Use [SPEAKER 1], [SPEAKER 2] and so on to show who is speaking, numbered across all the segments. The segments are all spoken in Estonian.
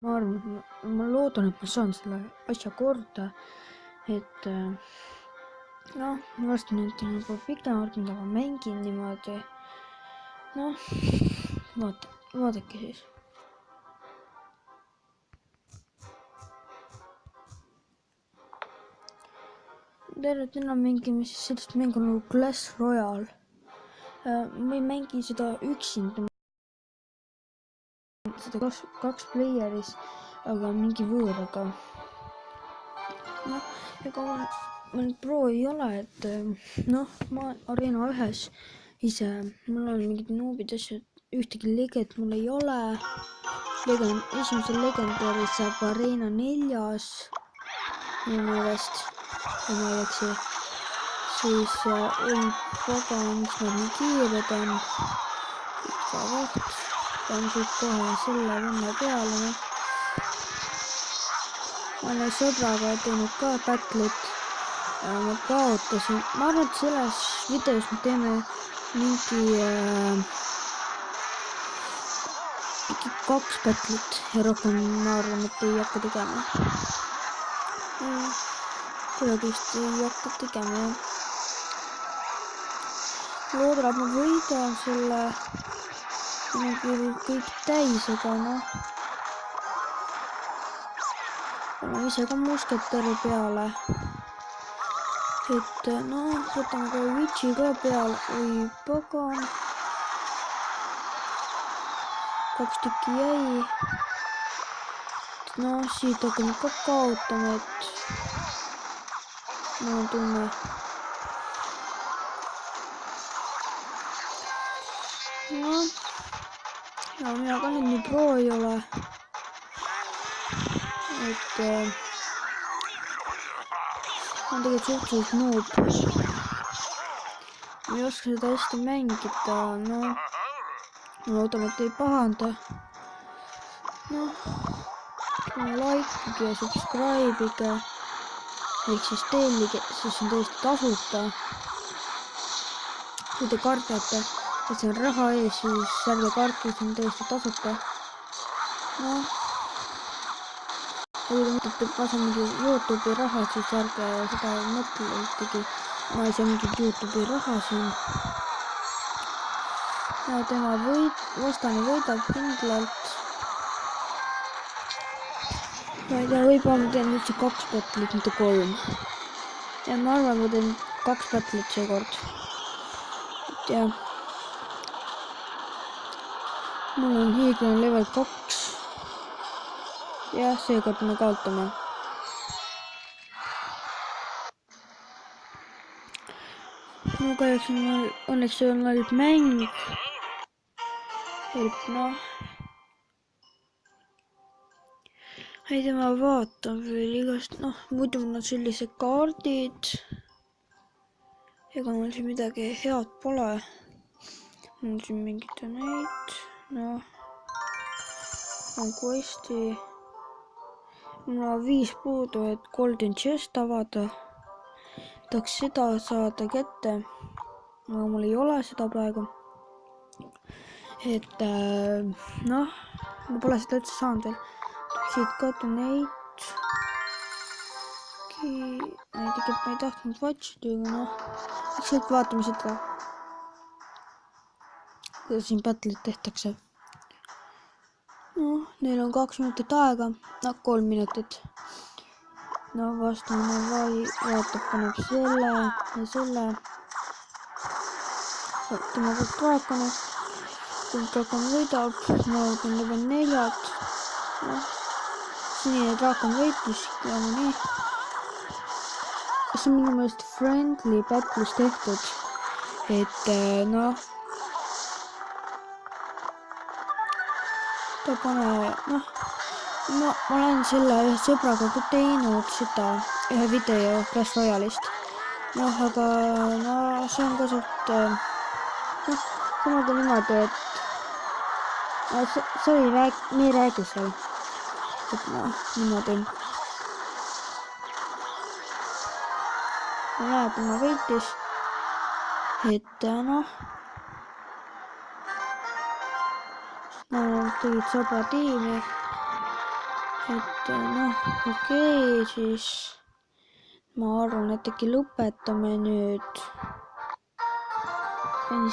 [SPEAKER 1] Ma arvan, ma loodan, et ma saan selle asja korda, et noh, ma varsti nüüd juba pikemalt, mida ma mängin niimoodi. Noh, vaadake siis. Täna mängime siis sellist mängu nagu Clash Royale. Ma ei mängi seda üksinda, seda kaks playeris, aga mingi võõraga. Noh, ega ma nüüd pro ei ole, et noh, ma Arena 1 ise, mul on mingid noobid asjad, ühtegi legend mul ei ole. Esimesel legendari saab Arena 4 minu meelest, kui ma ei eksi. Siis oi pagan, miks nad nii kiired on. Ikka vaht, panen siit kohe selle venna peale. Ma olen sõbraga teinud ka battle'it. Ma kaotasin. Ma arvan, et selles videos me teeme mingi 2 battle'it ja rohkem ma arvan, et ei hakka tegema. Kuidagi vist ei hakka tegema, jah. Loodan, et ma võidan selle küll kõik täis, aga noh. Olen ise ka musketäri peale. Et noh, võtame ka Witchi ka peale. Oi pagan. 2 tükki jäi. No siit hakkame ka kaotama, et mul on tunne. Noh, ja mina ka nüüd nii pro ei ole. Et on tegelikult suhteliselt noob. Ma ei oska seda hästi mängida, noh. Loodame, et ei pahanda. Noh, likeige ja subscribe'ige. Ehk siis tellige, siis on täiesti tasuta. Kui te kardate, et see on raha ees, siis ärge kartke, see on täiesti tasuta. Noh. Kui te mõtlete, et ma saan mingi YouTube'i raha, siis ärge seda mõtle ikkagi. Ma ei saa mingit YouTube'i raha siin. Ja tema vastane võidab kindlalt. Ma ei tea, võib-olla ma teen üldse 2 battle'it, mitte 3. Ja ma arvan, ma teen 2 battle'it seekord. Et jah. Mul on hiiglane level 2. Jah, seekord me kaotame. No kahjuks on õnneks on ainult mäng. Et noh. Ei tea, ma vaatan veel igast, noh, muidu mul on sellised kaardid. Ega mul siin midagi head pole. Mul on siin mingid neid, noh. On questi. Mul on 5 puudu, et golden chest avada. Tahaks seda saada kätte. Aga mul ei ole seda praegu. Et noh, ma pole seda üldse saanud veel. Siit ka donate. Tegelikult ma ei tahtnud watchida, aga noh. Ükskord vaatame seda. Kuidas siin battle'it tehtakse. Noh, neil on 2 minutit aega. No 3 minutit. No vastane vaatab, paneb selle ja selle. Tema poolt draakoni. Kui draakon võidab, ma võtan level 4. Noh, sinine draakon võitis ja nii. See on minu meelest friendly battle'is tehtud. Et noh. Ta pane, noh. No, ma olen selle ühe sõbraga ka teinud seda ühe video Clash Royale'ist. Noh, aga no, see on ka suht, noh, samaga niimoodi, et see me ei räägi seal. Et noh, niimoodi. Ma näen, et ma võitis. Et noh. Ma tegid sõbra tiimi. et noh, okei, siis ma arvan, et äkki lõpetame nüüd.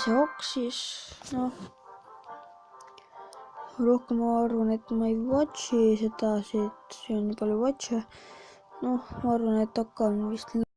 [SPEAKER 1] See oksis, noh. Rohkem ma arvan, et ma ei watch'i seda, see on nii palju watch'e. Noh, ma arvan, et hakkan vist